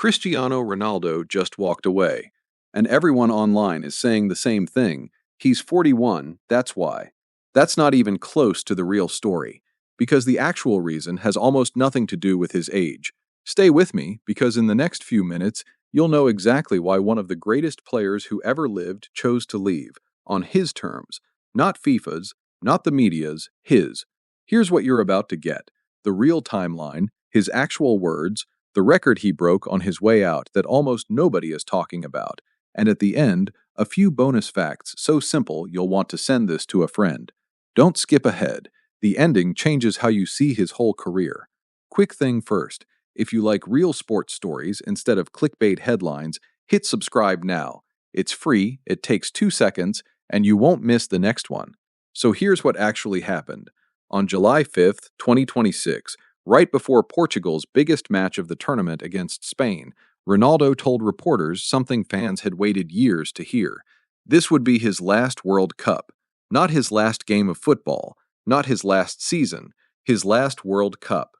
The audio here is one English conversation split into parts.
Cristiano Ronaldo just walked away. And everyone online is saying the same thing. He's 41, that's why. That's not even close to the real story, because the actual reason has almost nothing to do with his age. Stay with me, because in the next few minutes, you'll know exactly why one of the greatest players who ever lived chose to leave, on his terms. Not FIFA's, not the media's, his. Here's what you're about to get: the real timeline, his actual words, the record he broke on his way out that almost nobody is talking about, and at the end, a few bonus facts so simple you'll want to send this to a friend. Don't skip ahead. The ending changes how you see his whole career. Quick thing first: if you like real sports stories instead of clickbait headlines, hit subscribe now. It's free, it takes 2 seconds, and you won't miss the next one. So here's what actually happened. On July 5th, 2026, right before Portugal's biggest match of the tournament against Spain, Ronaldo told reporters something fans had waited years to hear. This would be his last World Cup. Not his last game of football, not his last season, his last World Cup.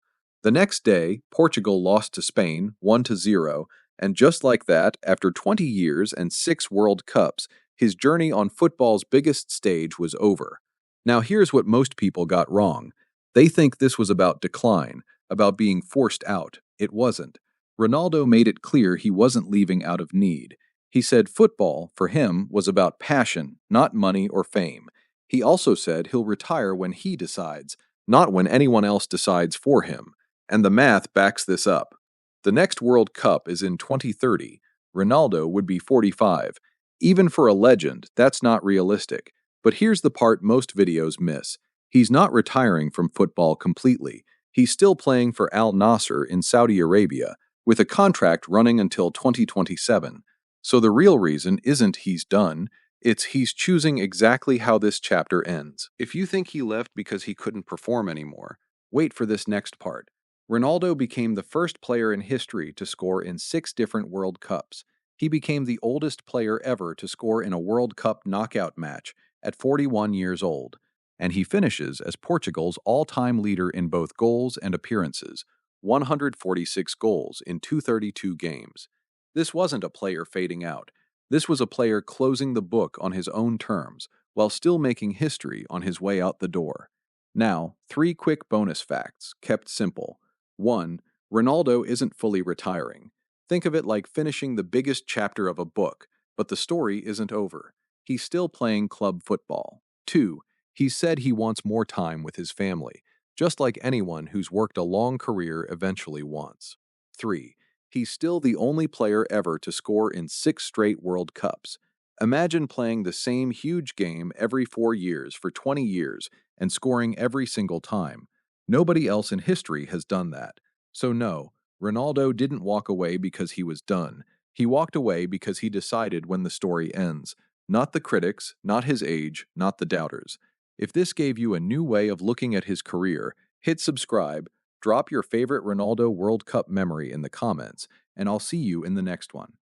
The next day, Portugal lost to Spain 1-0, and just like that, after 20 years and 6 World Cups, his journey on football's biggest stage was over. Now here's what most people got wrong. They think this was about decline, about being forced out. It wasn't. Ronaldo made it clear he wasn't leaving out of need. He said football, for him, was about passion, not money or fame. He also said he'll retire when he decides, not when anyone else decides for him. And the math backs this up. The next World Cup is in 2030. Ronaldo would be 45. Even for a legend, that's not realistic. But here's the part most videos miss. He's not retiring from football completely. He's still playing for Al-Nassr in Saudi Arabia, with a contract running until 2027. So the real reason isn't he's done, it's he's choosing exactly how this chapter ends. If you think he left because he couldn't perform anymore, wait for this next part. Ronaldo became the first player in history to score in 6 different World Cups. He became the oldest player ever to score in a World Cup knockout match at 41 years old. And he finishes as Portugal's all-time leader in both goals and appearances, 146 goals in 232 games. This wasn't a player fading out. This was a player closing the book on his own terms, while still making history on his way out the door. Now, 3 quick bonus facts, kept simple. 1. Ronaldo isn't fully retiring. Think of it like finishing the biggest chapter of a book, but the story isn't over. He's still playing club football. 2. He said he wants more time with his family, just like anyone who's worked a long career eventually wants. 3. He's still the only player ever to score in 6 straight World Cups. Imagine playing the same huge game every 4 years for 20 years and scoring every single time. Nobody else in history has done that. So no, Ronaldo didn't walk away because he was done. He walked away because he decided when the story ends. Not the critics, not his age, not the doubters. If this gave you a new way of looking at his career, hit subscribe, drop your favorite Ronaldo World Cup memory in the comments, and I'll see you in the next one.